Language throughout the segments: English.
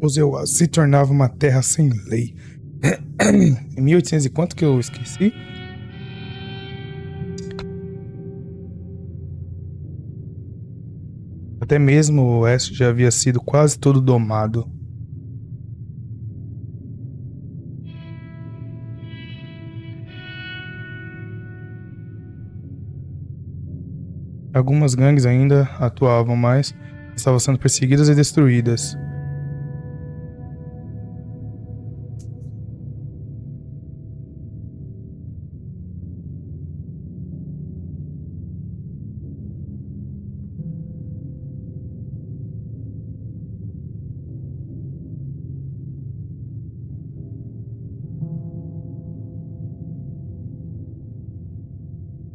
Ozewa se tornava uma terra sem lei. Em 1800 e quanto que eu esqueci? Até mesmo o oeste já havia sido quase todo domado. Algumas gangues ainda atuavam, mas estavam sendo perseguidas e destruídas.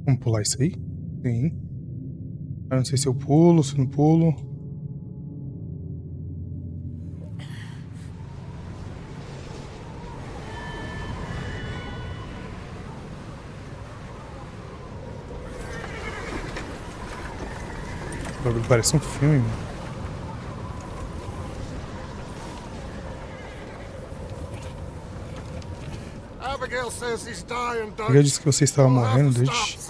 Vamos pular isso aí? Sim. Eu não sei se eu pulo, se não pulo. O bagulho parece um filme, mano. Abigail disse que você estava morrendo desde...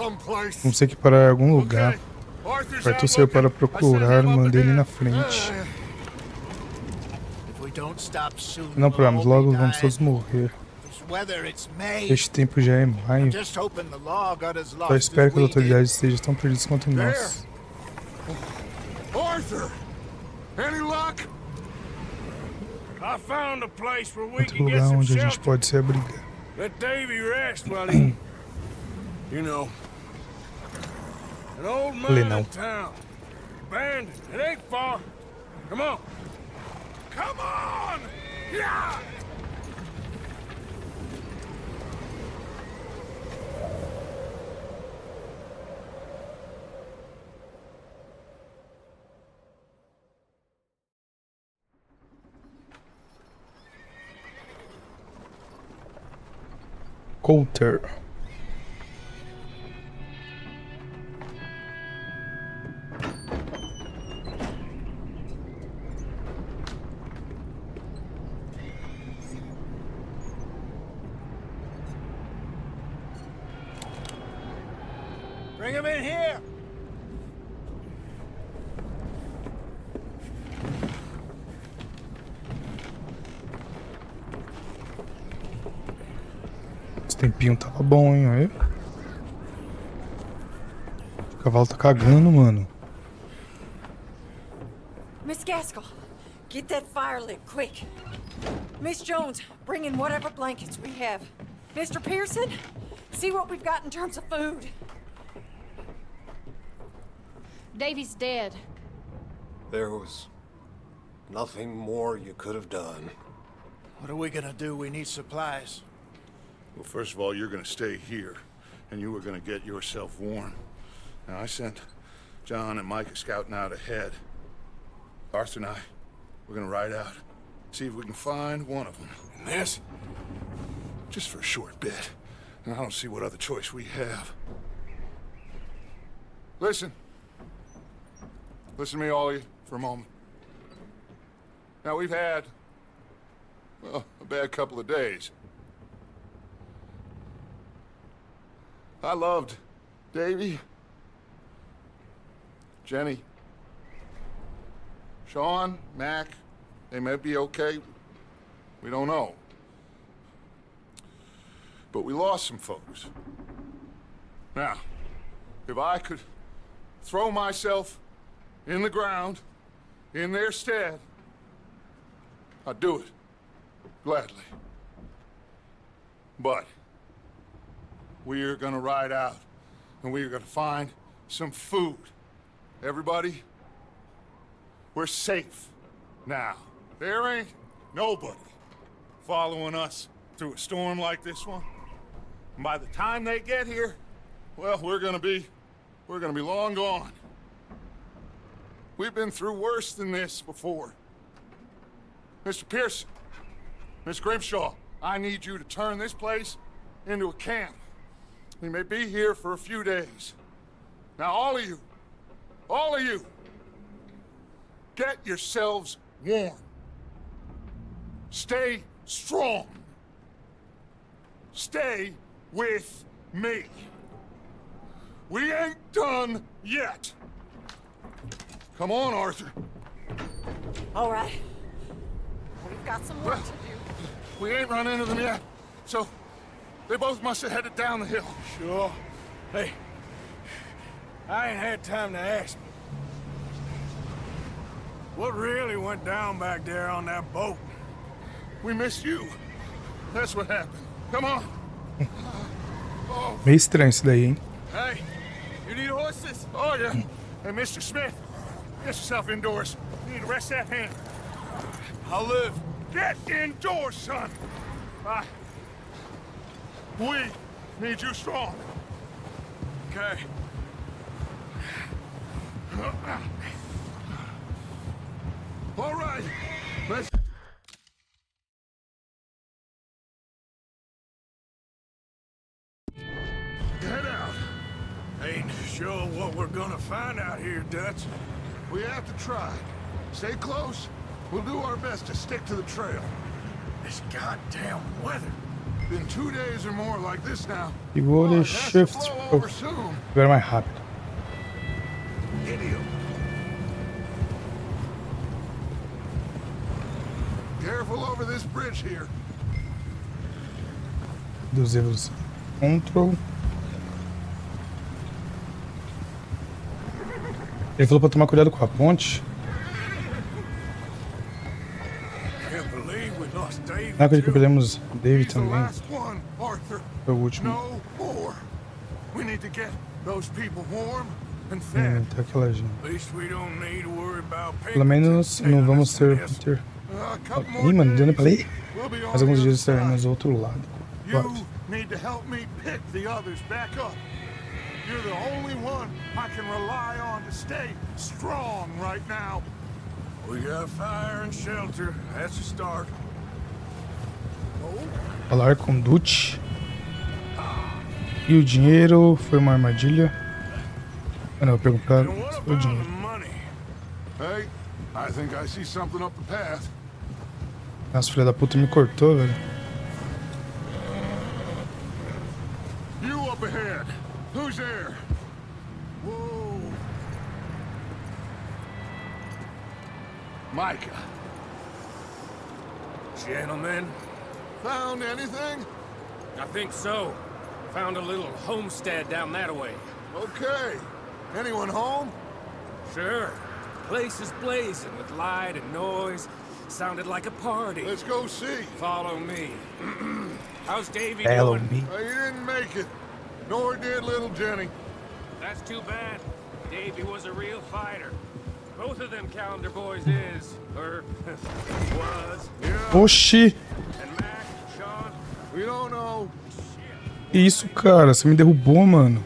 Vamos ter que parar em algum lugar. Arthur saiu para procurar, mandei ele na frente. Se não pararmos logo, vamos todos morrer. Este tempo já é maio. Só espero que as autoridades estejam tão perdidas quanto nós. Outro lugar onde a gente pode se abrigar. Let Davy rest while he, you know, an old mining town, abandoned. It ain't far. Come on, come on! Yeah! Coulter. Bring him in here. Esse tempinho tava bom, hein? Aí. O cavalo tá cagando, mano. Miss Gaskell, get that fire lit, quick. Miss Jones, bring in whatever blankets we have. Mr. Pearson, see what we've got in terms of food. Davy's dead. There was nothing more you could have done. What are we gonna do? We need supplies. Well, first of all, you're gonna stay here, and you were gonna get yourself warm. Now, I sent John and Micah scouting out ahead. Arthur and I, we're gonna ride out, see if we can find one of them. And this, just for a short bit. And I don't see what other choice we have. Listen. Listen to me, all of you, for a moment. Now, we've had, well, a bad couple of days. I loved Davy, Jenny, Sean, Mac. They may be okay. We don't know. But we lost some folks. Now, if I could throw myself in the ground, in their stead, I'd do it, gladly. But we're gonna ride out, and we're gonna find some food. Everybody, we're safe now. There ain't nobody following us through a storm like this one. And by the time they get here, well, we're gonna be long gone. We've been through worse than this before. Mr. Pearson, Miss Grimshaw, I need you to turn this place into a camp. We may be here for a few days. Now, all of you, get yourselves warm. Stay strong. Stay with me. We ain't done yet. Come on, Arthur. All right. We've got some work to do. We ain't run into them yet, so they both must have headed down the hill. Sure. Hey, I ain't had time to ask. What really went down back there on that boat? We missed you. That's what happened. Come on. Meio estranho isso daí, hein? Hey, you need horses? Oh, yeah. Hey, Mr. Smith, get yourself indoors. You need to rest that hand. I'll live. Get indoors, son. We need you strong. Okay. All right. Let's... Head out. Ain't sure what we're gonna find out here, Dutch. We have to try. Stay close. We'll do our best to stick to the trail. This goddamn weather. Been 2 days or more like this now. Segura Oh, e it has to shift. blow Oh, over soon. agora mais rápido. Idiot. Careful over this bridge here. Dos erros. Control. Ele falou pra tomar cuidado com a ponte. Can't believe we lost Dave. Na coisa que perdemos David He's the também. last one, Arthur. Foi o último. No more. We need to get those people warm and fed. Tá aquela gente. At least we don't need to worry about Pelo menos não vamos ter. A couple more Ih, mano, deu nem pra ler? days, we'll be on Mais alguns the dias other estaremos side. do outro lado. You need to help me pick the others back up. You're the only one I can rely on to stay strong right now. We got fire and shelter. That's a start. Falar com Dutch. E o dinheiro foi uma armadilha. Ah, não, eu vou perguntar And what se foi o about the dinheiro. money? Hey, I think I see something up the path. Nossa, filha da puta me cortou, velho. You up ahead. Who's there? Whoa. Micah. Gentlemen, Found anything? I think so. Found a little homestead down that way. Okay. Anyone home? Sure. Place is blazing with light and noise. Sounded like a party. Let's go see. Follow me. How's Davy Follow doing? me. He didn't make it. Nor did little Jenny. That's too bad. Davy was a real fighter. Both of them calendar boys is, or was. Yeah, Oxi! And Mac, Sean, we don't know. Que isso, cara? Você me derrubou, mano.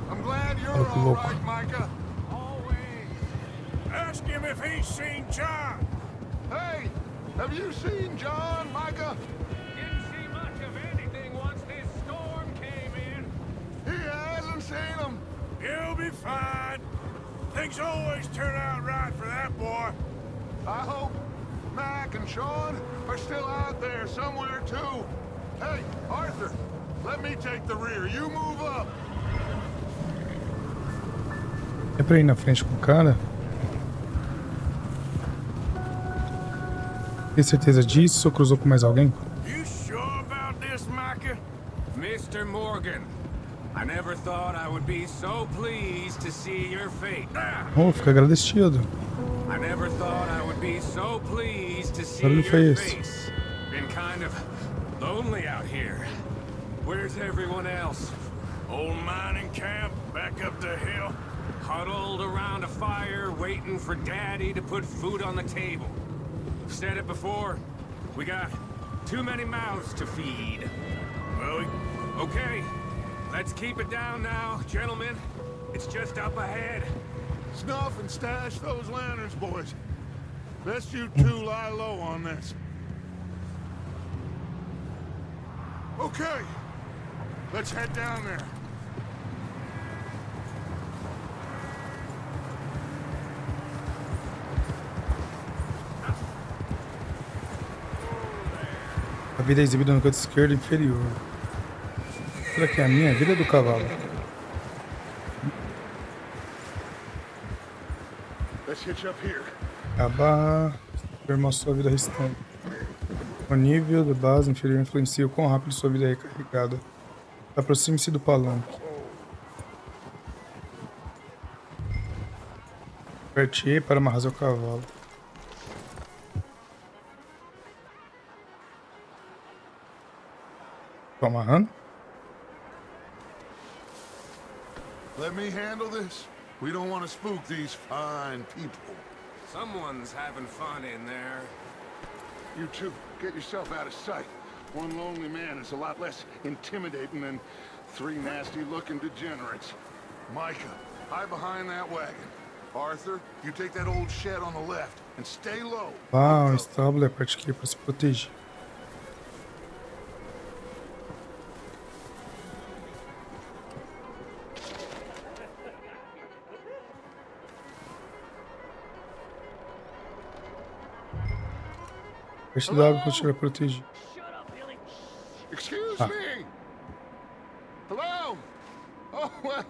I'm glad you're Olha que all louco. right, Micah. always ask him if he's seen John. Hey, have you seen John, Micah? didn't see much of anything once this storm came in. He hasn't seen him. He'll be fine. Things always turn out right for that boy. I hope Mac and Sean are still out there somewhere, too. Hey, Arthur, let me take the rear. You move up. É pra ir na frente com o cara? Tem certeza disso ou cruzou com mais alguém? You sure about this, Micah? Mr. Morgan, I never thought I would be so pleased to see your fate. Oh, fica agradecido. I never thought I would be so pleased to see Barulho foi your esse? face. Been kind of lonely out here. Where's everyone else? Old mining camp back up the hill. Huddled around a fire, waiting for Daddy to put food on the table. I've said it before, we got too many mouths to feed. Well, Okay, let's keep it down now, gentlemen. It's just up ahead. Snuff and stash those lanterns, boys. Best you two lie low on this. Okay, let's head down there. A vida é exibida no canto esquerdo inferior. Será que é a minha vida do cavalo? Let's hitch up here. Acabar. Afirmar sua vida restante. O nível de base inferior influencia o quão rápido sua vida é recarregada. Aproxime-se do palanque. Aperte E para amarrar seu cavalo. Tô amarrando? Let me handle this. We don't want to spook these fine people. Someone's having fun in there. You two, get yourself out of sight. One lonely man is a lot less intimidating than 3 nasty-looking degenerates. Micah, hide behind that wagon. Arthur, you take that old shed on the left and stay low. Ah, o estábulo é a parte aqui para se proteger. Parte da água para estiver protegido. Excuse me. Hello? Oh, well,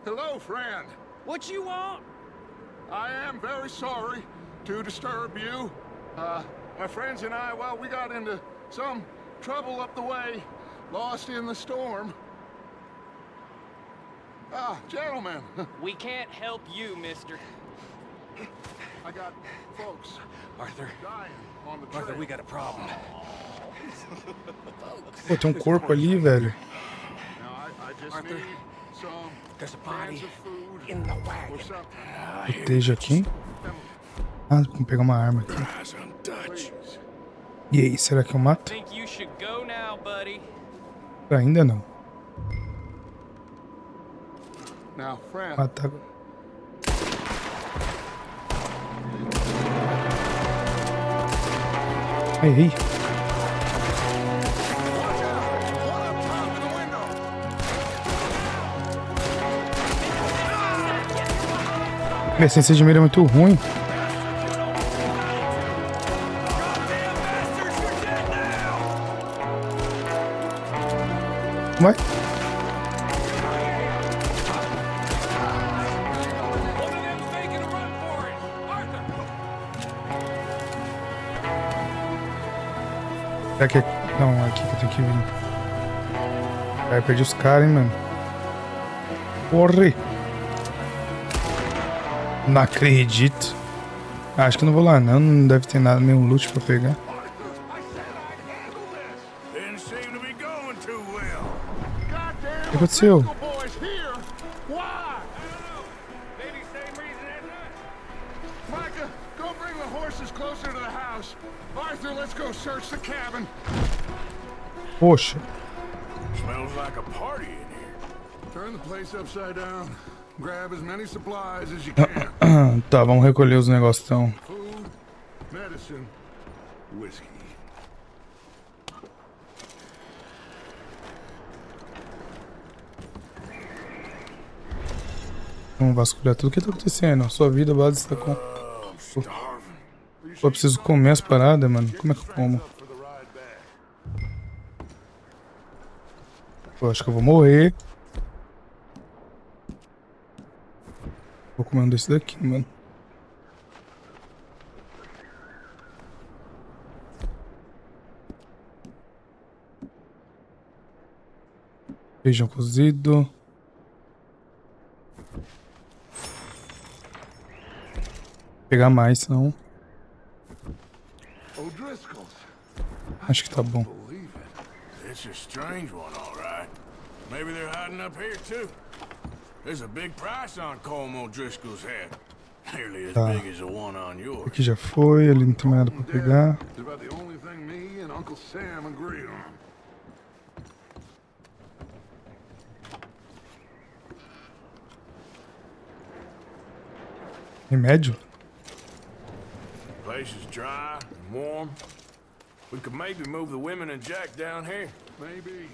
hello, friend. What you want? I am very sorry to disturb you. My friends and I, well, we got into some trouble up the way, lost in the storm. Ah, gentlemen. We can't help you, mister. I got folks Arthur, dying on the trail. Arthur, we got a problem. Pô, tem um corpo ali, velho. Now, I just Arthur, need some there's a body cans of food in the or wagon. something. Proteja aqui. Ah, vamos pegar uma arma aqui. Please. E aí, será que eu mato? Think you should go now, buddy. Ainda não. Now, friend. Matar. Ei. Minha essência de mira é muito ruim. Vai. Será que é... Não, é aqui que eu tenho que vir. Aí perdi os caras, hein, mano. Corre! Não acredito. Acho que não vou lá, não. Não deve ter nada, nenhum loot pra pegar. Didn't seem to be going too well. O que aconteceu? Maybe same reason as us. Micah, go bring the horses closer to the house. Arthur, let's go search the cabin. Poxa. Smells like a party in here. Turn the place upside down. Grab as many supplies as you can. Tá, vamos recolher os negócios então. Food, medicine, whiskey. Vamos vasculhar tudo. O que tá acontecendo? A sua vida base está com... Pô, eu preciso comer as paradas, mano. Como é que eu como? Pô, acho que eu vou morrer. Vou comer um desse daqui, mano. Feijão cozido. Vou pegar mais, senão... Acho que tá bom. It's a strange one, all right. Maybe they're hiding up here, too. There's a big price on Colm O'Driscoll's head. Nearly as Tá. big as the one on yours. Aqui já foi, ali não tem mais nada pra pegar. It's about the only thing me and Uncle Sam agree on. Remédio? Place is dry and warm. We could maybe move the women and Jack down here. Maybe.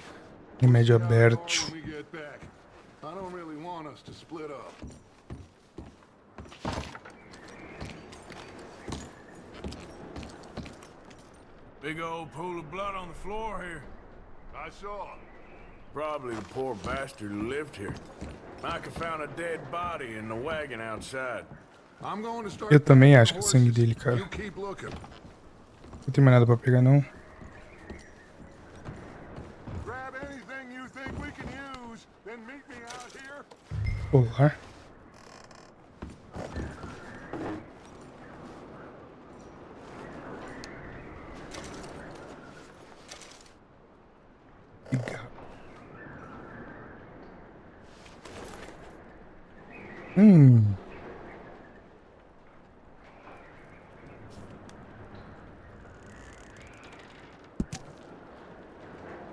Remédio When aberto. we get back. I don't really want us to split up. Big old pool of blood on the floor here. I saw. Probably the poor bastard who lived here. Micah found a dead body in the wagon outside. I'm going to start. Eu também acho que é o sangue dele, cara. You keep looking. Não tem mais nada pra pegar, não. Grab anything you think we can use, then meet me out here. Polar. Legal.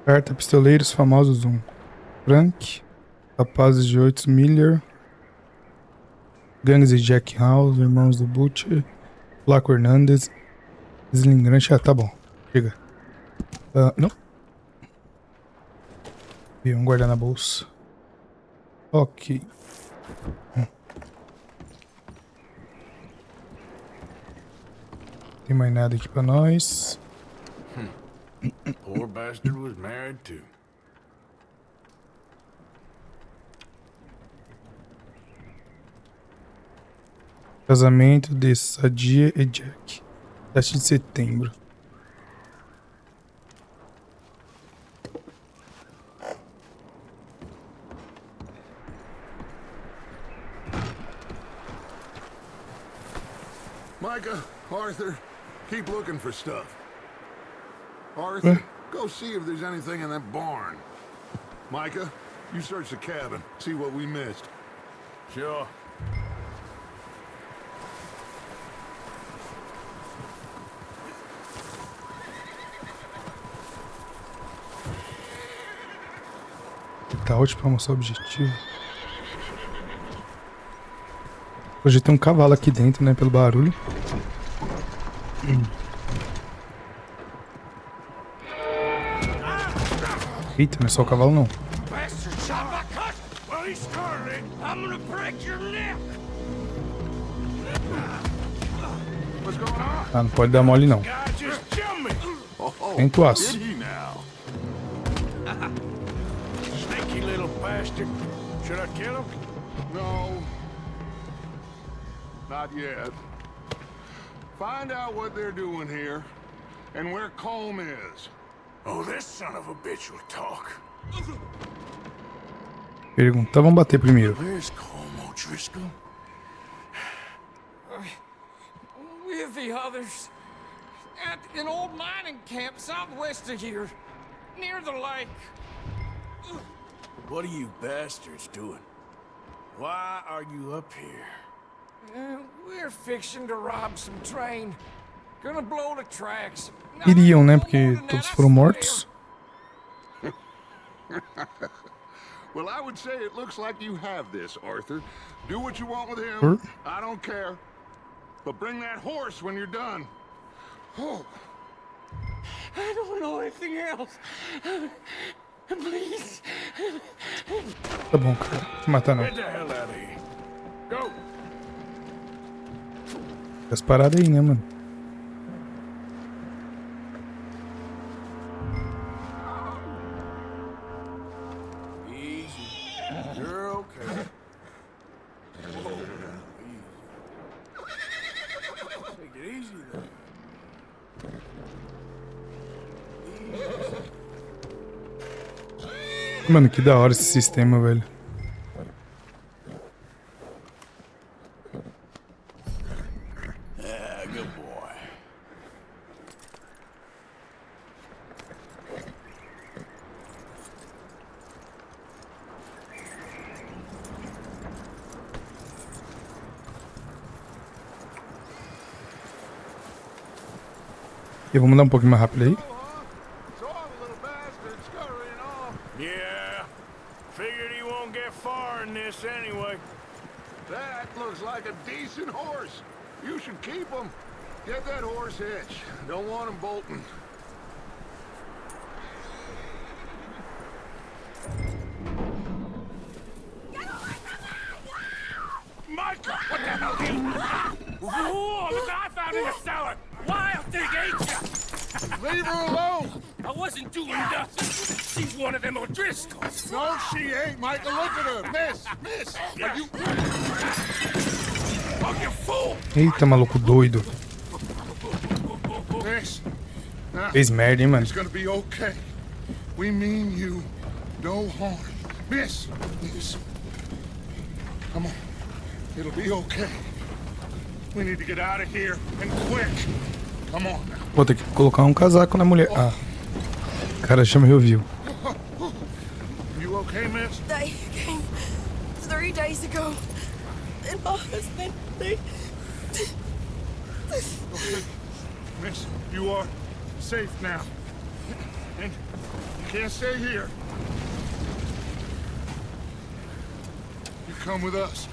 Carta pistoleiros famosos 1. Frank, rapazes de 8 Miller, gangues de Jack House, irmãos do Butcher, Flaco Hernandez, Slingrante. Ah, tá bom. Chega. Não. Vamos guardar na bolsa. Ok. Tem mais nada aqui pra nós. Poor bastard was married too. Casamento de Sadia e Jack. 7 de setembro. Micah, Arthur, keep looking for stuff. Arthur, go see if there's anything in that barn. Micah, you search the cabin, see what we missed. Sure. Tá ótimo pra mostrar o objetivo. Hoje tem um cavalo aqui dentro, né? Pelo barulho. Eita, não é só o cavalo não. Ah, não pode dar mole não. Tenta o aço. Sneaky little bastard. Should I kill him? No. Not yet. Find out what they're doing here, and where Colm is. Oh, this son of a bitch will talk. Pergunta, vamos bater primeiro. Where's Colm O'Driscoll? With the others. At an old mining camp southwest of here. Near the lake. What are you bastards doing? Why are you up here? We're fixing to rob some train. Gonna blow the tracks. Iriam, né? Porque todos foram mortos. Well, I would say it looks like you have this, Arthur. Do what you want with him. I don't care. But bring that horse when you're done. Oh. I don't know anything else. Please. Tá bom, cara. Não te matar não. Get the hell out of here. Go. As paradas aí, né, mano? Easy. You're okay. Take it easy, though. Mano, que da hora esse sistema, velho. Good boy. E vamos dar um pouquinho mais rápido aí. Yeah. Figured he won't get far in this anyway. That looks like a decent horse. You should keep him. Get that horse hitched. Don't want him bolting. Micah! What the hell are you? Whoa, look what I found in the cellar! Wild thing ate ya! Leave her alone! I wasn't doing nothing. She's one of them O'Driscolls. No, she ain't, Michael. Look at her. Miss, are you... Oh, you fool! Eita, maluco doido. Miss, now, Fez merda, hein, mano. it's gonna be okay. We mean you no harm. Miss. Come on. It'll be okay. We need to get out of here, and quick. Come on now. Vou ter que colocar um casaco na mulher. Ah. O cara já me ouviu. You okay, miss? They came 3 days ago. And my husband, they... Okay. Miss, you are safe now. And you can't stay here. You come with us.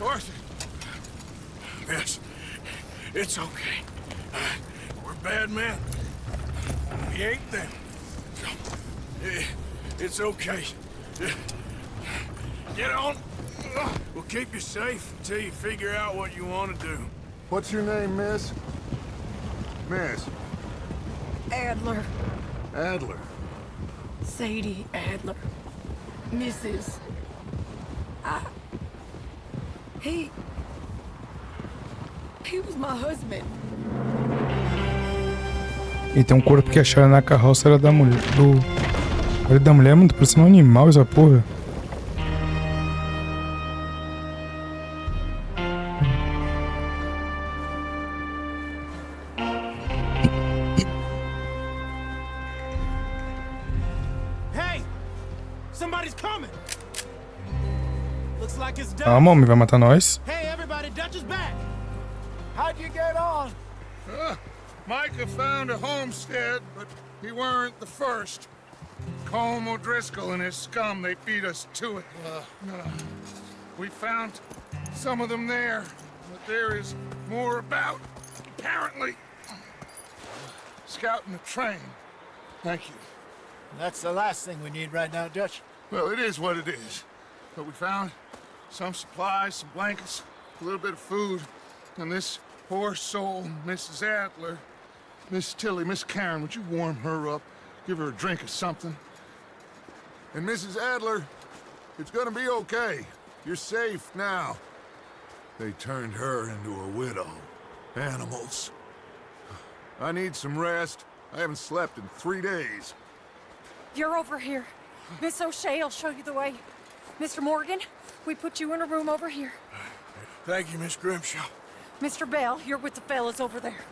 Arthur. Miss, it's okay. We're bad men. We ain't them. It's okay. Get on. We'll keep you safe until you figure out what you want to do. What's your name, miss? Miss. Adler. Adler. Sadie Adler. Mrs. He was my husband. E tem um corpo que acharam na carroça, era da mulher. Olha, da mulher, mano, tá parecendo um animal essa porra. Hey! Somebody's coming! Looks like it's done. Calma, homem, vai matar nós. Hey, everybody, Dutch is back! How'd you get on? Micah found a homestead, but he weren't the first. Colm O'Driscoll and his scum, they beat us to it. We found some of them there, but there is more about, apparently. Scouting the train. Thank you. That's the last thing we need right now, Dutch. Well, it is what it is. But we found some supplies, some blankets, a little bit of food, and this poor soul, Mrs. Adler, Miss Tilly, Miss Karen, would you warm her up? Give her a drink or something? And Mrs. Adler, it's gonna be okay. You're safe now. They turned her into a widow. Animals. I need some rest. I haven't slept in 3 days. You're over here. Miss O'Shea will show you the way. Mr. Morgan, we put you in a room over here. Thank you, Miss Grimshaw. Mr. Bell, you're with the fellas over there.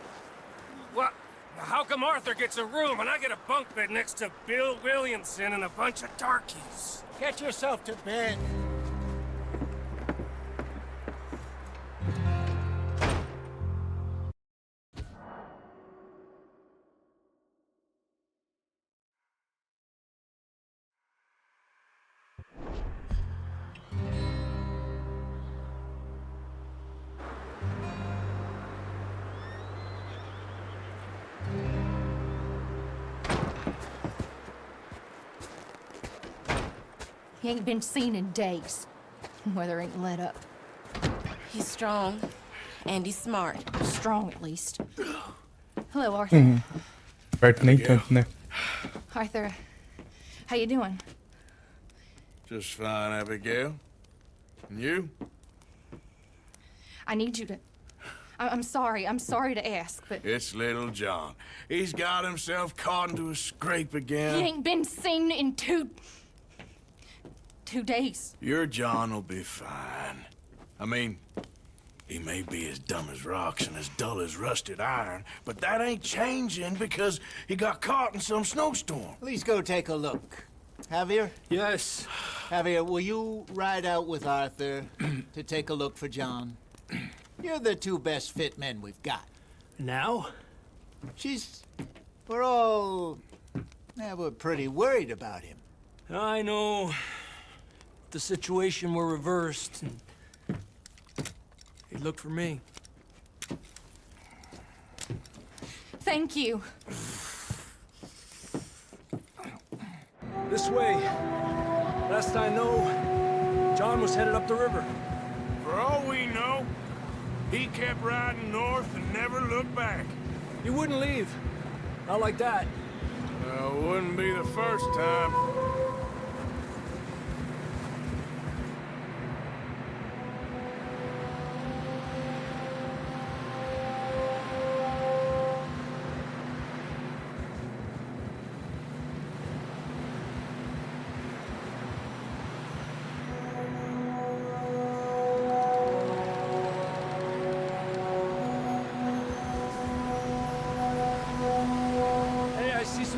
What? How come Arthur gets a room and I get a bunk bed next to Bill Williamson and a bunch of darkies? Get yourself to bed. He ain't been seen in days. Weather ain't let up. He's strong, and he's smart. Strong, at least. Hello, Arthur. Perto nem tanto, né? Arthur, how you doing? Just fine, Abigail. And you? I need you to... I'm sorry to ask, but... It's little John. He's got himself caught into a scrape again. He ain't been seen in 2 days. Your John will be fine. I mean, he may be as dumb as rocks and as dull as rusted iron, but that ain't changing because he got caught in some snowstorm. Please go take a look. Javier? Yes. Javier, will you ride out with Arthur to take a look for John? You're the 2 best fit men we've got. Now? We're pretty worried about him. I know. The situation were reversed. He looked for me. Thank you. This way. Last I know, John was headed up the river. For all we know, he kept riding north and never looked back. He wouldn't leave. Not like that. Wouldn't be the first time.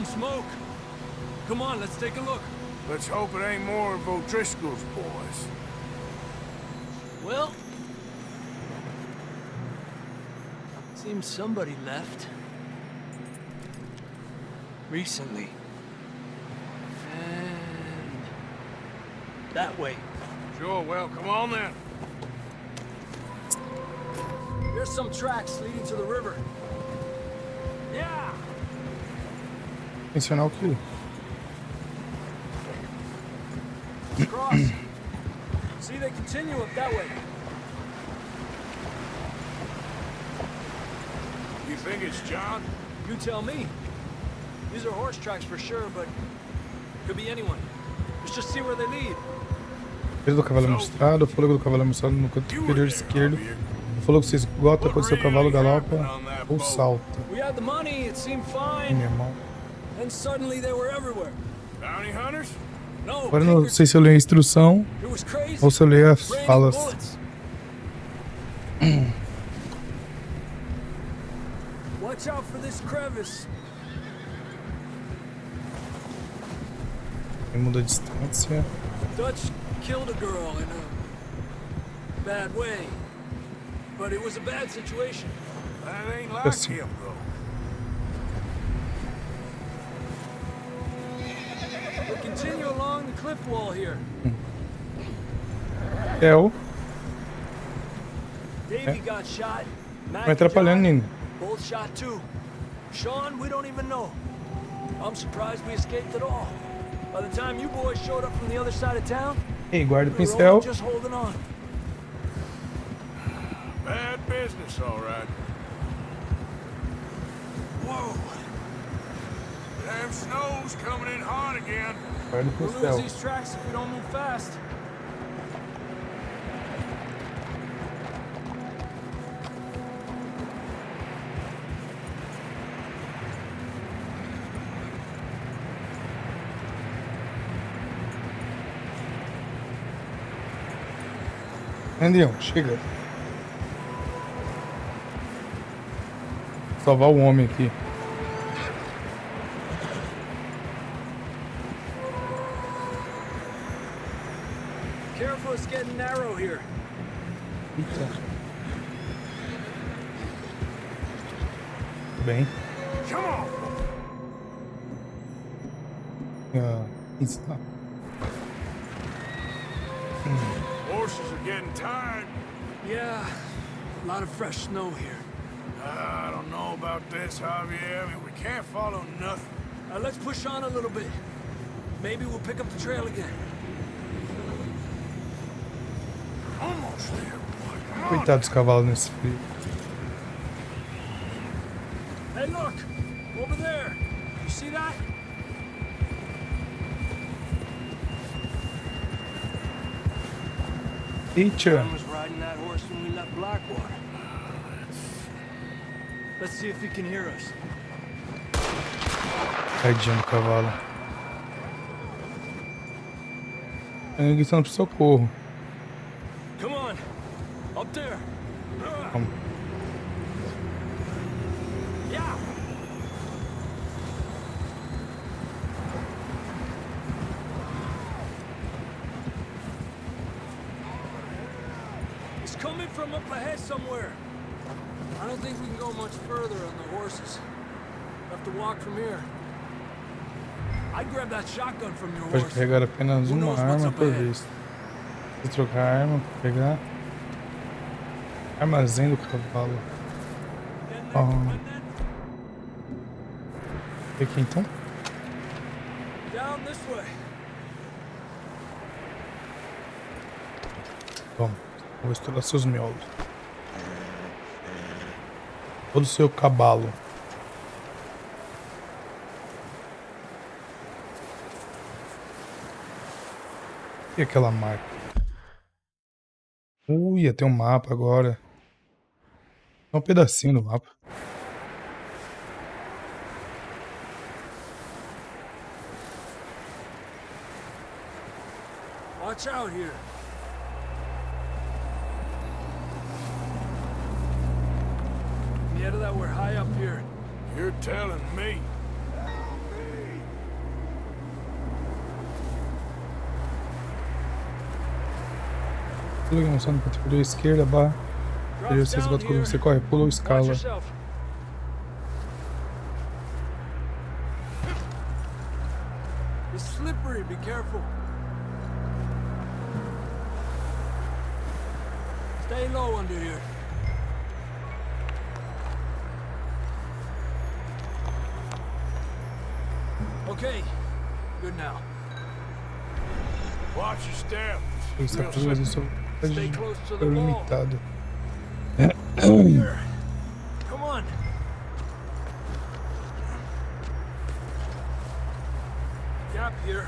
Smoke. Come on, let's take a look. Let's hope it ain't more of O'Driscoll's boys. Well, seems somebody left. Recently. And that way. Sure, well, come on then. There's some tracks leading to the river. Yeah. Mencionar o que? Cross. See, they continue up that way. You think it's John? You tell me. These are horse tracks for sure, but could be anyone. Let's just see where they lead. Peso do cavalo mostrado, o fôlego do cavalo mostrado no canto superior esquerdo. O fôlego se esgota quando seu cavalo galopa ou salta. We had the money, it seemed fine. Meu irmão. And suddenly they were everywhere. Bounty hunters? No. Agora não sei se eu leio a instrução ou se eu leio as falas. Watch out for this crevice. Muda a distância. Dutch killed a girl in a bad way. But it was a bad situation. That ain't like him, though. We'll continue along the cliff wall here. Davey got shot. Vai atrapalhando, Nino. Both shot too. Sean, we don't even know. I'm surprised we escaped at all. By the time you boys showed up from the other side of town, Ei, guarda o we were pincel. all just holding on. Bad business, all right. Whoa. Damn snow's coming in hard again. Guarda o We'll lose pincel. these tracks if we don't move fast. Andião, chega. Salvar o homem aqui. Careful, it's getting narrow here. Eita. Bem. Come on. Isso tá. Horses are getting tired. Yeah, a lot of fresh snow here. I don't know about this, Javier. I mean, we can't follow nothing. Let's push on a little bit. Maybe we'll pick up the trail again. Almost there, boy. Come on. Coitado dos cavalos nesse frio. Hey, look! Over there! You see that? Teacher. John was riding that horse when we left Blackwater. Let's see if he can hear us. Tadinho do cavalo. Ele gritando pro socorro. Come on! Up there! Vamos. Yeah! It's coming from up ahead somewhere. I don't think we can go much further on the horses. We'll have to walk from here. I'd grab that shotgun from your Pode horse. carregar apenas Who uma knows what's arma up por ahead? vez. Se trocar a arma para pegar. Armazém do cavalo. Aqui então. Down this way. Vamos. Vou estourar seus miolos. Todo o seu cabalo. E aquela marca? Ia ter um mapa agora. É um pedacinho do mapa. Watch out here. Yeah, that we're high up here. You're telling me. Pula mostrando para a esquerda, barra. Ele se esgota quando você corre, pula ou escala. It's slippery, be careful. Stay low under here. Okay, good now. Watch your step. Está fazendo mas isso é limitado. Come on. Gap here.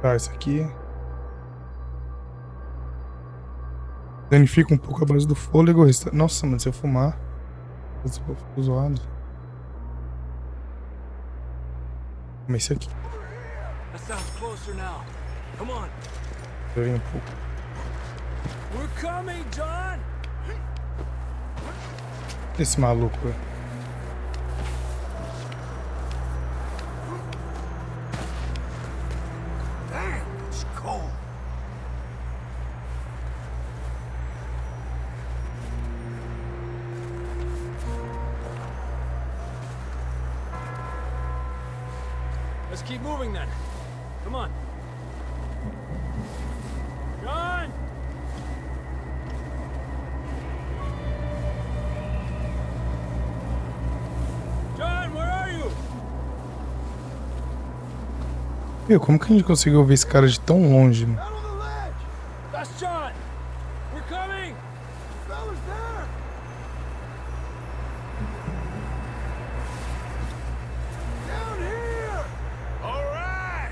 Tá, isso aqui danifica um pouco a base do fôlego. Nossa, mano, se eu fumar, eu fico zoado. Mas esse aqui. That sounds closer now. Come on. Eu um pouco. We're coming, John. Esse maluco. Damn, it's cold. Let's keep moving then. Come on. John! John, where are you? Meu, como que a gente conseguiu ver esse cara de tão longe, mano? Out on the ledge! That's John! We're coming! The fella's there! Down here! All right.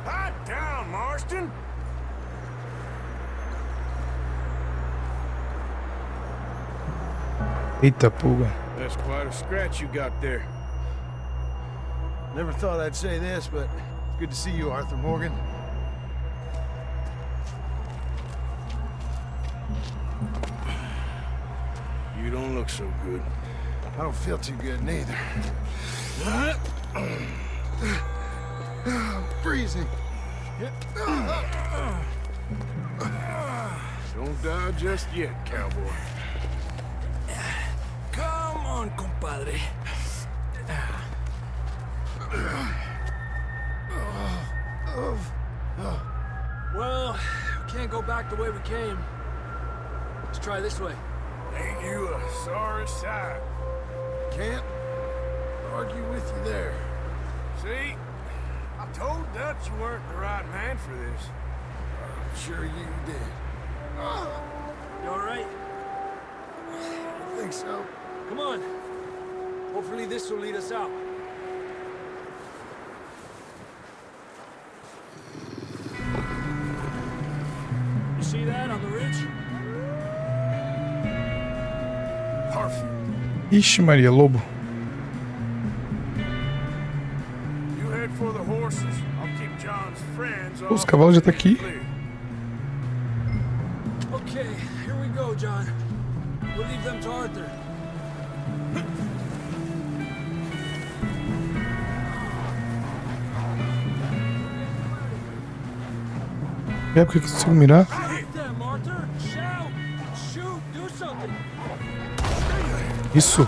Hot down, Marston. Eita, pulga. That's quite a scratch you got there. Never thought I'd say this, but it's good to see you, Arthur Morgan. You don't look so good. I don't feel too good neither. I'm freezing. Don't die just yet, cowboy. Come on, compadre. Well, we can't go back the way we came. Let's try this way. Ain't you a sorry sight? Can't argue with you there. See? I told Dutch you weren't the right man for this. I'm sure you did. You all right? I think so. Come on. Hopefully this will lead us out. You see that on the ridge? Perfect. Ixi, Maria, lobo. You head for the horses. I'll keep John's friends off. Os cavalos já tá aqui. Okay, here we go, John. We'll leave them to Arthur. É porque eu consigo mirar. Hit them, Arthur! Shout! Shoot! Do something! Isso.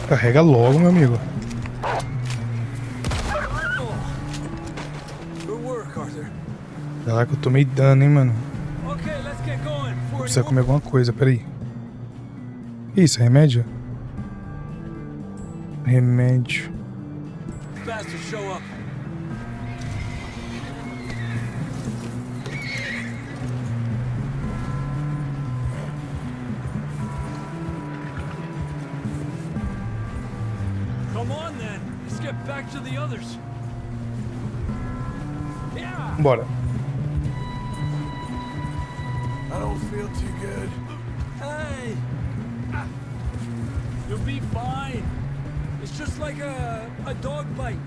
Carrega logo, meu amigo. Good work, Arthur. Caraca, eu tomei dano, hein, mano. Okay, let's get going before Precisa comer alguma coisa, peraí. Que isso, remédio? Remédio. bastards show up. get back to the others. Yeah. Bora. I don't feel too good. Hey. You'll be fine. It's just like a dog bite.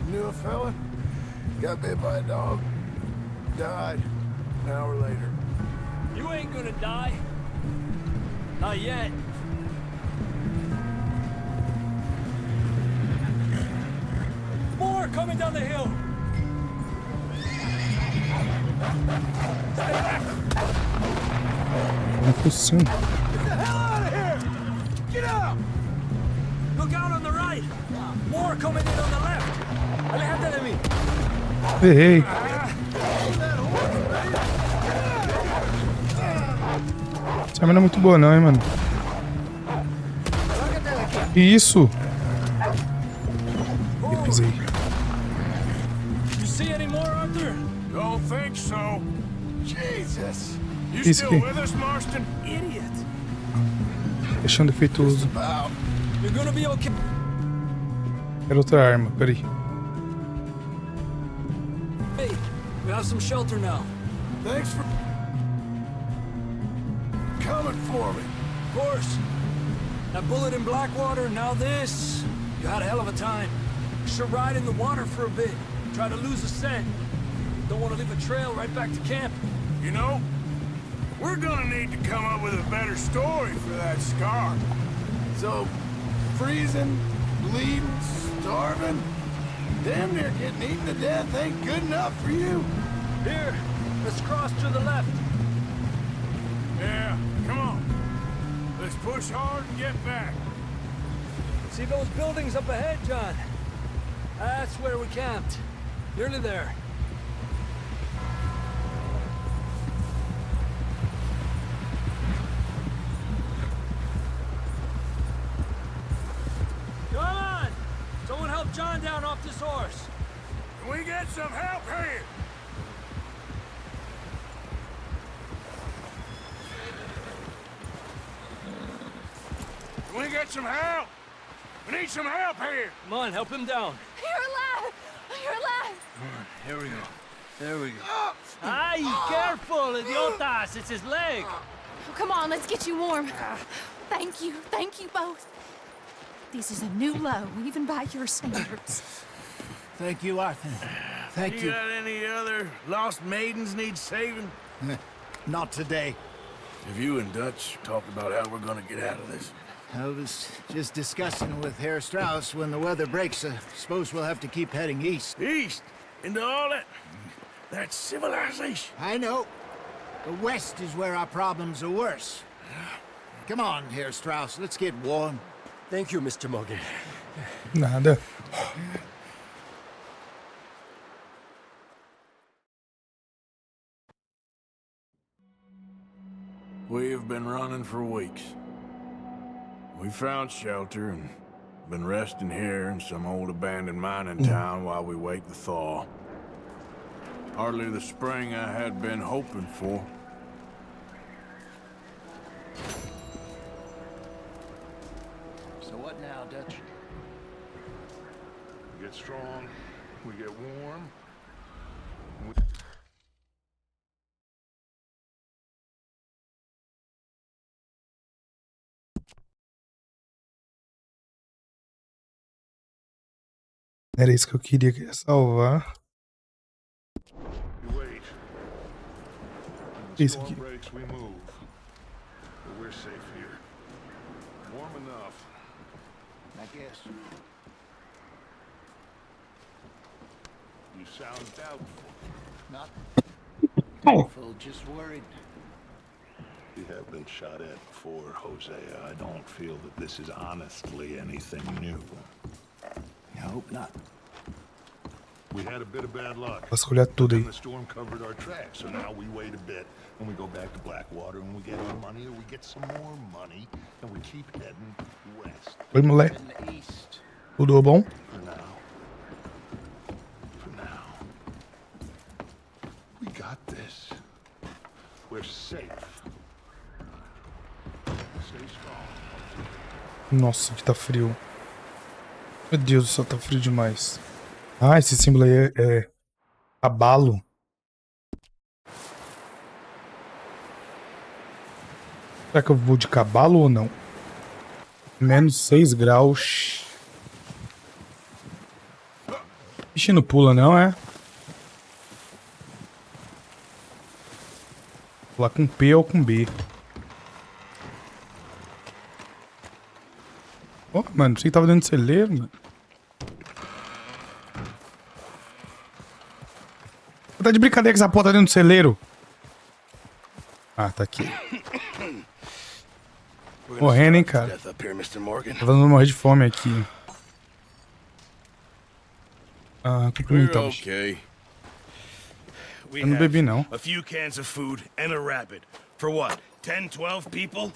Knew a fella? Got bit by a dog. Died. An hour later. You ain't gonna die. Not yet. More coming down the hill. Não é possível. Get the hell out of here! Get out! Look out on the right. More coming in on the left. Alejate de mí. Errei. Essa arma não é muito boa não, hein, mano. Que isso? Eu pisei. You see any more, Arthur? Don't think so. Jesus! You Isso still aqui. with us, Marston? Idiot. Deixando defeituoso. You're gonna be okay. Quero outra arma, peraí. Hey, we have some shelter now. Thanks for coming for me. Of course. That bullet in Blackwater, now this. You had a hell of a time. Should ride in the water for a bit. Try to lose a scent. Don't want to leave a trail right back to camp. You know, we're gonna need to come up with a better story for that scar. So, freezing, bleeding, starving, damn near getting eaten to death ain't good enough for you. Here, let's cross to the left. Yeah, come on. Let's push hard and get back. See those buildings up ahead, John? That's where we camped. Nearly there. Come on! Someone help John down off this horse. Can we get some help here? Can we get some help? We need some help here. Come on, help him down. You're alive! You're alive! Here we go. There we go. Ay, careful, idiotas! It's his leg. Come on, let's get you warm. Thank you both. This is a new low, even by your standards. Thank you, Arthur. Thank You you. got any other lost maidens need saving? Not today. Have you and Dutch talked about how we're gonna get out of this? I was just discussing with Herr Strauss when the weather breaks. I suppose we'll have to keep heading east. East? Into all that civilization? I know. The west is where our problems are worse. Come on, Herr Strauss. Let's get warm. Thank you, Mr. Morgan. Nada. We have been running for weeks. We found shelter and been resting here in some old abandoned mining town while we wait the thaw. Hardly the spring I had been hoping for. So what now, Dutch? We get strong, we get warm. Era isso que eu queria salvar. You wait. When the Isso storm aqui. breaks, we move. But we're safe here. Warm enough. I guess. You sound doubtful. Not doubtful, just worried. You have been shot at before, Hosea. I don't feel that this is honestly anything new. I hope not. We had a bit of bad luck. Posso olhar tudo aí. Then the storm covered our tracks, so now we wait a bit, and we go back to Blackwater, and we get our money, or we get some more money, and we keep heading west. Oi, moleque. In the east. Tudo bom? For now. For now. We got this. We're safe. Stay strong. Nossa, que tá frio. Meu Deus do céu, tá frio demais. Ah, esse símbolo aí é abalo. Será que eu vou de cavalo ou não? Menos 6 graus. Ixi, não pula não, é? Pular com P ou com B. Oh, mano, você que tava dentro do celeiro, mano. Tá de brincadeira que essa porra tá dentro do celeiro. Ah, tá aqui. Morrendo, hein, cara. Tá fazendo morrer de fome aqui. Ah, cumprimentar. Eu não bebi, não. A few cans of food and a rabbit. For what? 10, 12 people?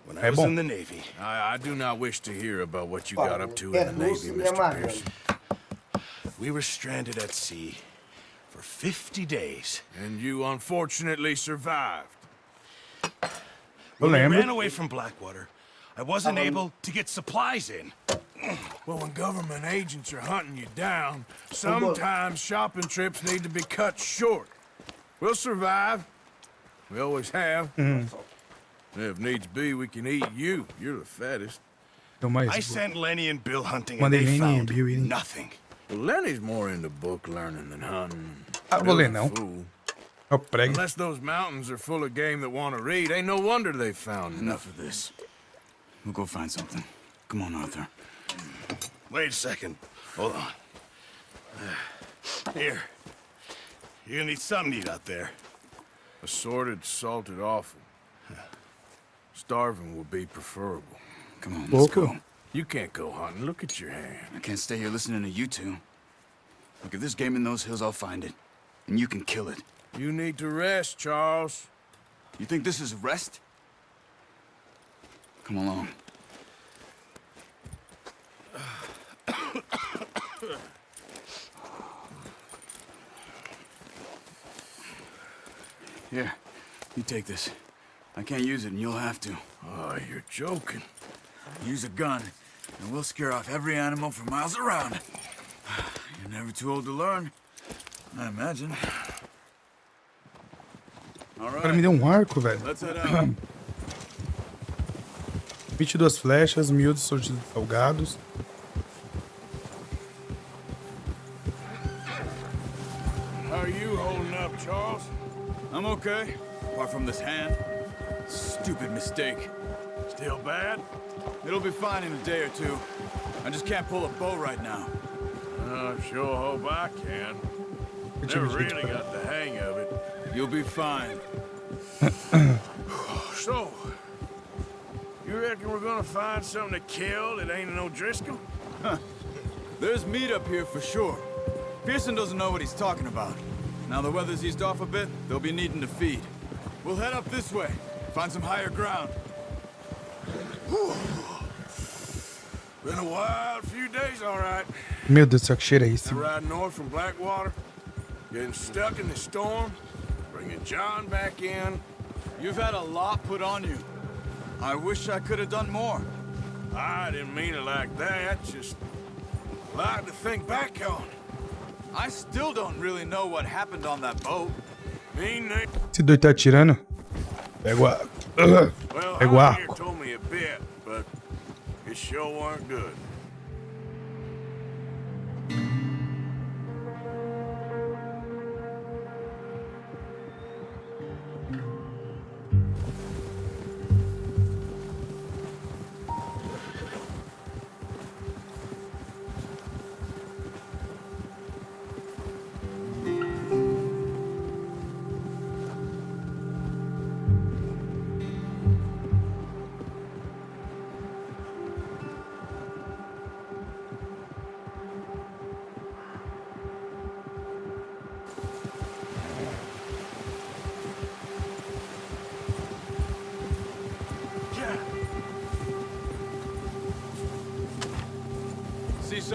When I was in the Navy. I do not wish to hear about what you got up to in the Navy, Mr. Pearson. We were stranded at sea for 50 days. And you unfortunately survived. When we ran away from Blackwater, I wasn't able to get supplies in. Well, when government agents are hunting you down, sometimes shopping trips need to be cut short. We'll survive. We always have. If needs be, we can eat you. You're the fattest. I sent Lenny and Bill hunting and they found nothing. Well, Lenny's more into book learning than hunting. Unless those mountains are full of game that want to read, ain't no wonder they found Enough of this. We'll go find something. Come on, Arthur. Wait a second. Hold on. Here. You're gonna need something to eat out there. Assorted, salted offal. Starving will be preferable. Come on, let's go. You can't go hunting. Look at your hand. I can't stay here listening to you two. Look, if there's game in those hills, I'll find it. And you can kill it. You need to rest, Charles. You think this is rest? Come along. Here, you take this. I can't use it, and you'll have to. Oh, you're joking. Use a gun, and we'll scare off every animal for miles around. You're never too old to learn, I imagine. O cara me deu arco, velho. 22 flechas, miúdos sortidos salgados. How are you holding up, Charles? I'm okay, apart from this hand. Stupid mistake. Still bad? It'll be fine in a day or two. I just can't pull a bow right now. I sure hope I can. Never really got the hang of it. You'll be fine. So, you reckon we're gonna find something to kill that ain't no Driscoll? Huh. There's meat up here for sure. Pearson doesn't know what he's talking about. Now the weather's eased off a bit, they'll be needing to feed. We'll head up this way, find some higher ground. Been a wild few days, all right. Meu Deus do céu, que cheiro é esse? Riding north from Blackwater, getting stuck in the storm, bringing John back in. You've had a lot put on you. I wish I could have done more. I didn't mean it like that, just a lot to think back on. I still don't really know what happened on that boat. Esse doido tá atirando? Pega a... Pega o arco. Told me a bit, but it sure weren't good.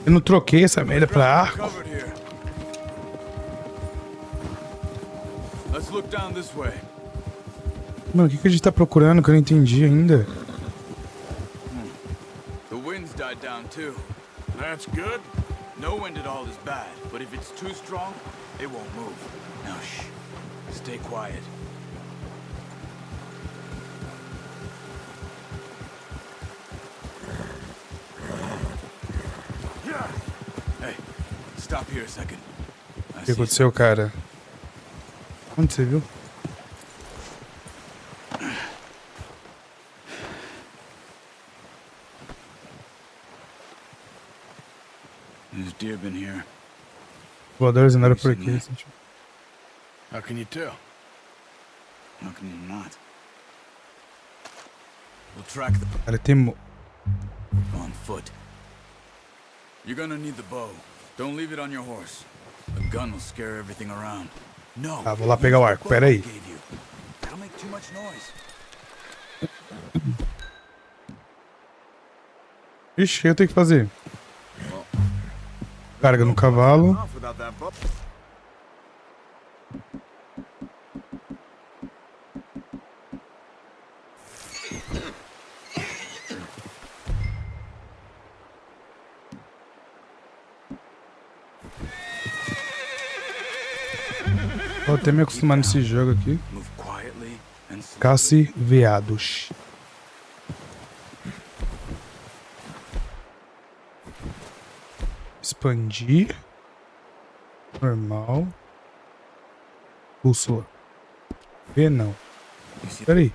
Eu não troquei essa merda pra arco. Mano, o que a gente tá procurando que eu não entendi ainda? The wind's died down around too. That's good. No wind at all is bad, but if it's too strong, it won't move. Now shh. Stay quiet. Hey, stop here a second. O que aconteceu, cara? Onde você viu? There's deer been here. Voadores andaram por aqui. How can you tell? How can you not? We'll track the... Cara, tem... on foot. You're gonna need the bow. Don't leave it on your horse. A gun will scare everything around. No. Ah, vou lá pegar o arco, pera aí. That'll make too much noise. Ixi, o que eu tenho que fazer? Carga no cavalo. Vou até me acostumar nesse jogo aqui. Caça veados. Expandir. Normal. Bússola. V não. Espera aí.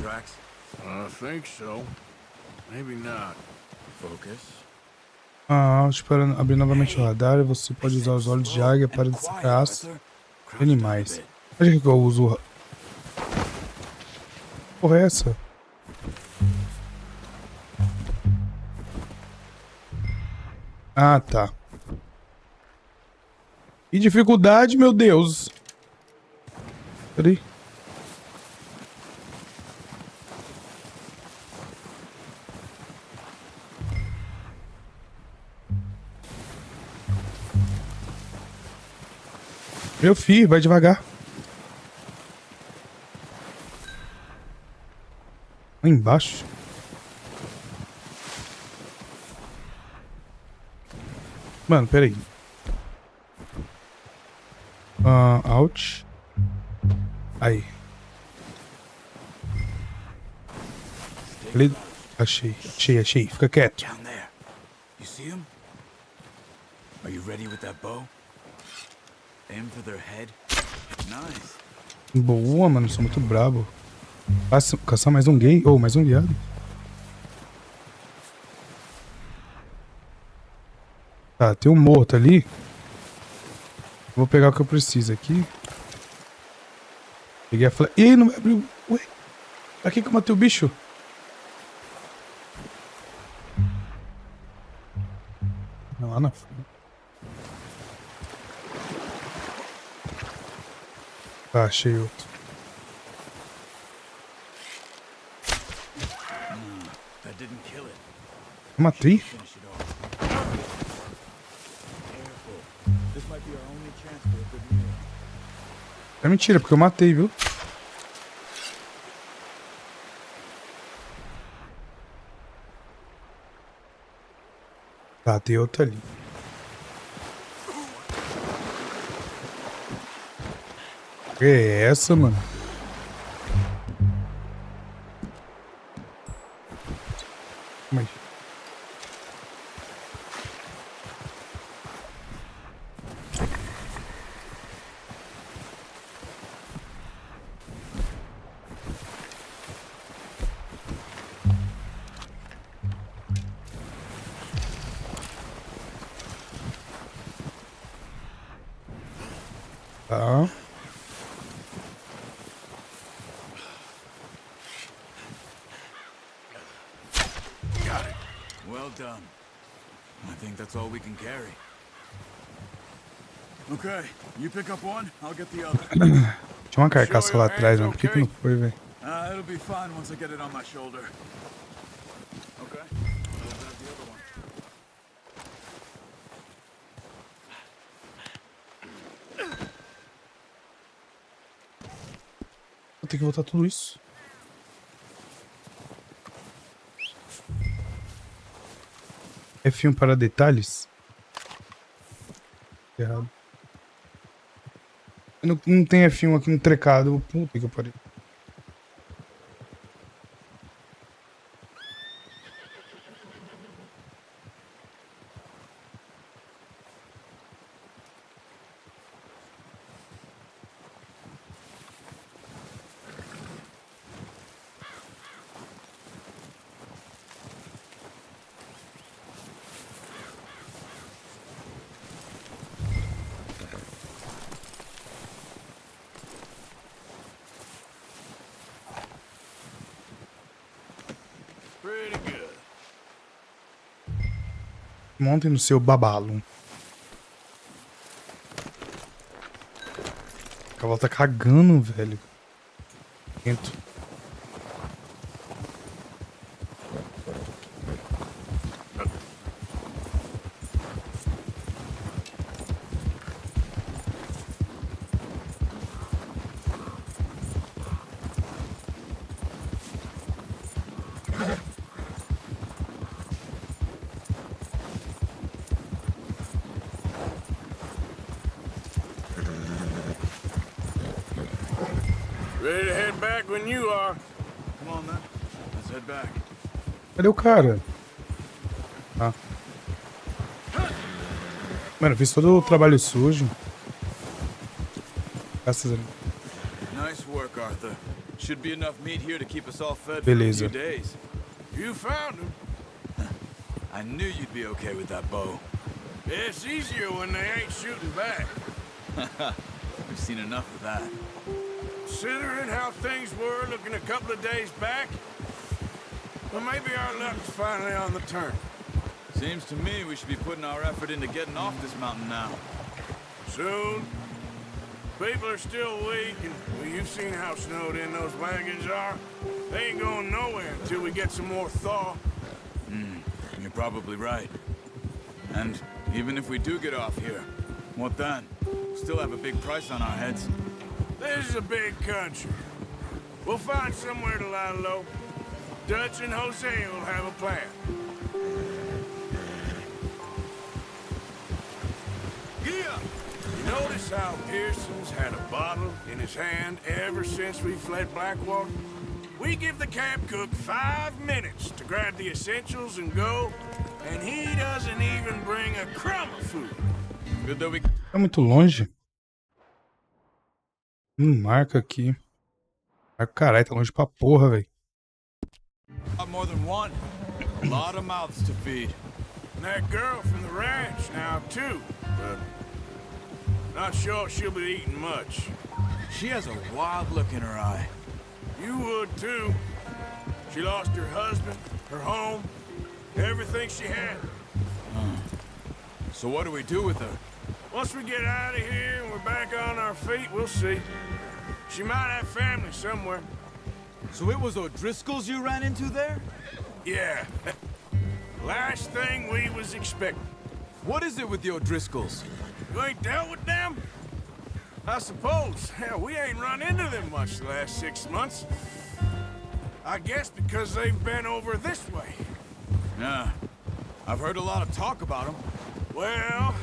I think so. Maybe not. Focus. Alt para abrir novamente o radar e você pode usar os olhos de águia para destacar astros e animais. Onde é que eu uso? Porra, é essa? Ah, tá. Que dificuldade, meu Deus. Peraí. Meu filho, vai devagar. Lá embaixo. Mano, peraí. Alt. Aí. Achei. Fica quieto. You see him? Are you ready with that bow? Aim for their head. Nice. Boa, mano, sou muito brabo. Caçar mais um gay ou mais um viado. Tá, tem um morto ali. Vou pegar o que eu preciso aqui. Peguei a flecha. Ih, não vai abrir. Ué, pra que eu matei o bicho? Não, lá na frente. Tá, achei outro. Eu matei? É mentira, porque eu matei, viu? Tá, tem outro ali. Que é essa, mano? Calma aí. Tá. Well done. I think that's all we can carry. Okay, you pick up one, I'll get the other. Tinha uma carcaça lá atrás, mano. Por que não foi, velho? It'll be fine once I get it on my shoulder. Okay. I'll grab the other one. Vou ter que voltar tudo isso. F1 para detalhes? Errado. Não tem F1 aqui no trecado. Puta que pariu. Montem no seu babalo. O cavalo tá cagando, velho. Lento. Ready to head back when you are. Come on, then. Let's head back. Cadê o cara? Ah. Mano, eu fiz todo o trabalho sujo. Graças a Deus. Nice work, Arthur. Should be enough meat here to keep us all fed Beleza. for a few days. You found him. I knew you'd be okay with that bow. It's easier when they ain't shooting back. We've seen enough of that. Considering how things were looking a couple of days back, well, maybe our luck's finally on the turn. Seems to me we should be putting our effort into getting off this mountain now. Soon. People are still weak, and well, you've seen how snowed in those wagons are. They ain't going nowhere until we get some more thaw. You're probably right. And even if we do get off here, what then? Still have a big price on our heads. This is a big country. We'll find somewhere to lie low. Dutch and Jose will have a plan. Yeah! You notice how Pearson's had a bottle in his hand ever since we fled Blackwater? We give the camp cook 5 minutes to grab the essentials and go, and he doesn't even bring a crumb of food. Good that we... É muito longe. Marca aqui. Marca, caralho, tá longe pra porra, velho. More than one. A lot of mouths to feed. And that girl from the ranch now, too. But not sure she'll be eating much. She has a wild look in her eye. You would, too. She lost her husband, her home, everything she had. So what do we do with her? Once we get out of here and we're back on our feet, we'll see. She might have family somewhere. So it was O'Driscoll's you ran into there? Yeah. Last thing we was expecting. What is it with the O'Driscolls? You ain't dealt with them? I suppose. Hell, we ain't run into them much the last 6 months. I guess because they've been over this way. Yeah. I've heard a lot of talk about them. Well,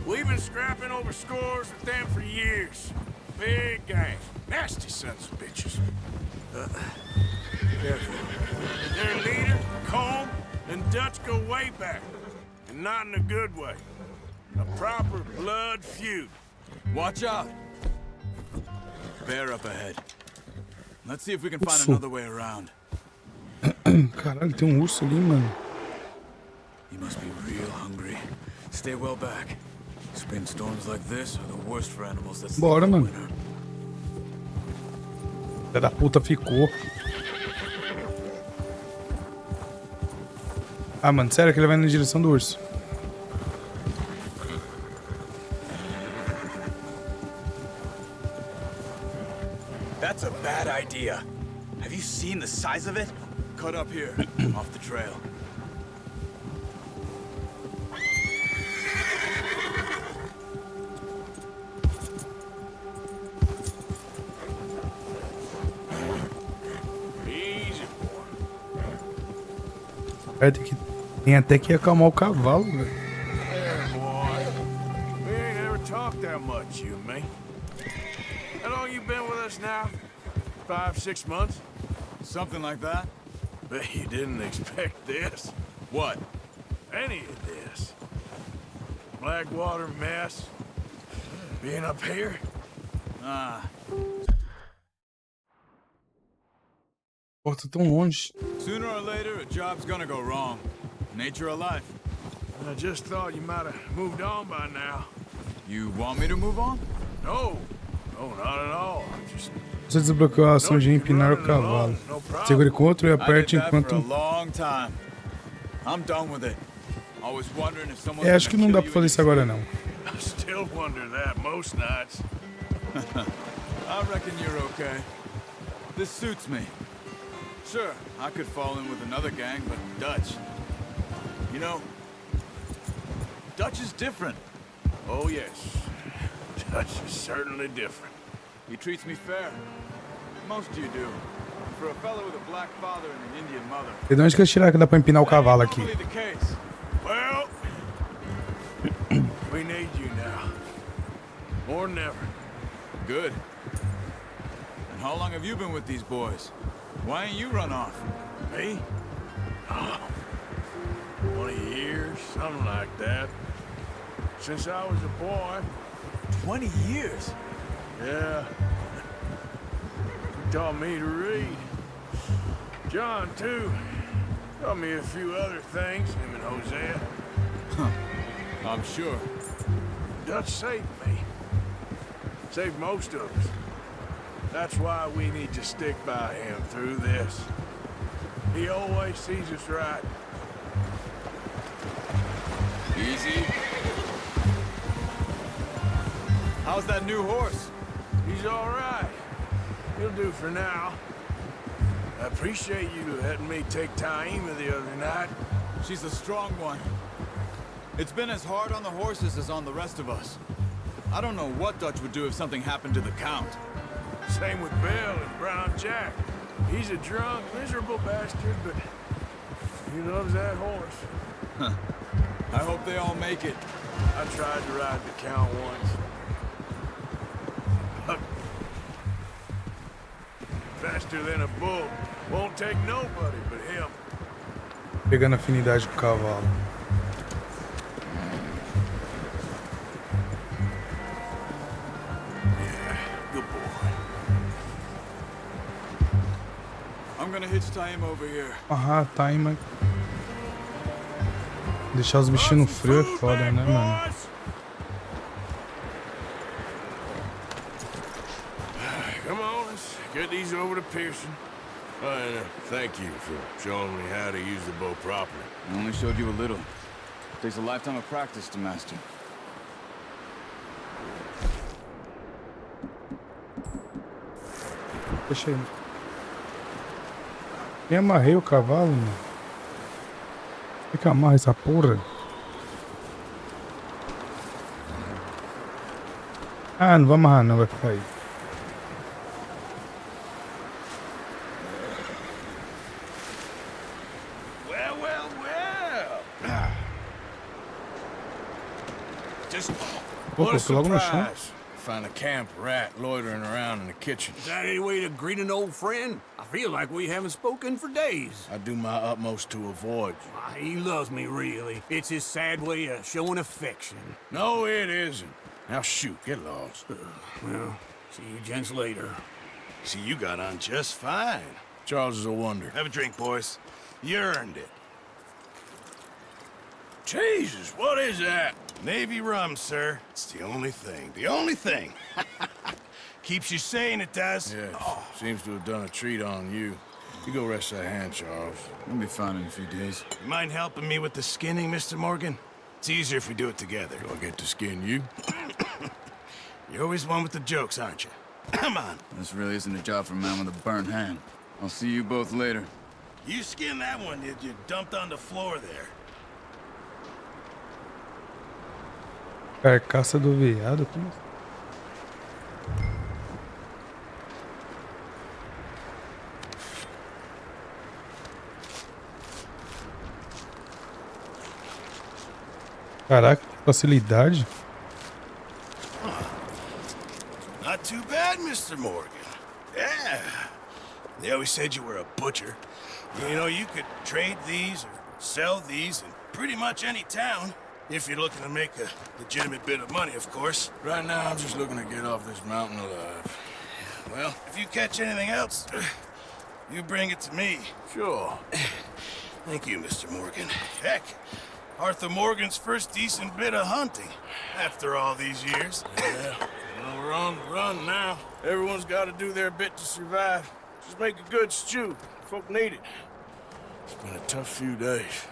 we've been scrapping over scores with them for years. Big gang. Nasty sons of bitches. Careful. Their leader, Colm, and Dutch go way back. And not in a good way. A proper blood feud. Watch out. Bear up ahead. Let's see if we can find another way around. Caralho, tem urso ali, mano. You must be real hungry. Stay well back. Spring storms like this are the worst for animals that sleep Bora, in the mano. winter. Filha da puta ficou. Ah, mano, sério que ele vai na direção do urso. That's a bad idea. Have you seen the size of it? Cut up here, off the trail. Easy, boy. Vai ter que Tem até que acalmar o cavalo, velho. There, boy. We ain't ever talked that much, you and me. How long you been with us now? 5, 6 months? Something like that? Bet you didn't expect this. What? Any of this. Blackwater mess. Being up here? Ah. Porta tão longe. Sooner or later, a job's gonna go wrong. Nature of life. I just thought you might have moved on by now. You want me to move on? No. No, not at all. I'm just... Você desbloqueou a ação de empinar o cavalo. Segure Ctrl e aperte enquanto... acho que não dá pra fazer isso agora não. I still wonder that most nights. I reckon you're okay. This suits me. Sure, I could fall in with another gang, but Dutch. You know, Dutch is different. Oh yes, Dutch is certainly different. He treats me fair. Most of you do. For a fellow with a black father and an Indian mother. E de onde que eles tiraram que dá pra empinar o cavalo aqui? Well, we need you now. More than ever. Good. And how long have you been with these boys? Why ain't you run off? Me? Oh, 20 years, something like that. Since I was a boy. 20 years? Yeah. He taught me to read. John, too. Taught me a few other things, him and Hosea. Huh. I'm sure. Dutch saved me. Saved most of us. That's why we need to stick by him through this. He always sees us right. Easy. How's that new horse? He's all right. He'll do for now. I appreciate you letting me take Taima the other night. She's a strong one. It's been as hard on the horses as on the rest of us. I don't know what Dutch would do if something happened to the Count. Same with Bill and Brown Jack. He's a drunk, miserable bastard, but he loves that horse. Huh. I hope they all make it. I tried to ride the Count once. Faster than a bull. Won't take nobody but him. Pegando afinidade com o cavalo. Yeah, good boy. I'm gonna hitch Taima over here. Ah, Taima. Deixar os bichinhos no frio é foda, né, mano? Come on, let's get these over to Pearson. And thank you for showing me how to use the bow properly. I only showed you a little. Takes a lifetime of practice to master. Deixa aí. Eu amarrei o cavalo, mano. Como é que amarra essa porra? Ah, não vou amarrar não, vai ficar aí. What a logo no chão. surprise. Find a camp rat loitering around in the kitchen. Is that any way to greet an old friend? I feel like we haven't spoken for days. I do my utmost to avoid you. He loves me, really. It's his sad way of showing affection. No, it isn't. Now shoot, get lost. Well, see you gents later. See, you got on just fine. Charles is a wonder. Have a drink, boys. You earned it. Jesus, what is that? Navy rum, sir. It's the only thing. The only thing. Keeps you sane, it does. Yes, seems to have done a treat on you. You go rest that hand, Charles. We'll be fine in a few days. You mind helping me with the skinning, Mr. Morgan? It's easier if we do it together. Do I get to skin you? You're always one with the jokes, aren't you? Come on. This really isn't a job for a man with a burnt hand. I'll see you both later. You skinned that one, did you? Dumped on the floor there. Carcaça do veado? Como assim? Caraca, que facilidade. Not too bad, Mr. Morgan. Yeah. They always said you were a butcher. You know, you could trade these or sell these in pretty much any town. If you're looking to make a legitimate bit of money, of course. Right now, I'm just looking to get off this mountain alive. Well, if you catch anything else, you bring it to me. Sure. Thank you, Mr. Morgan. Heck, Arthur Morgan's first decent bit of hunting after all these years. Yeah, well, we're on the run now. Everyone's got to do their bit to survive. Just make a good stew. Folk need it. It's been a tough few days.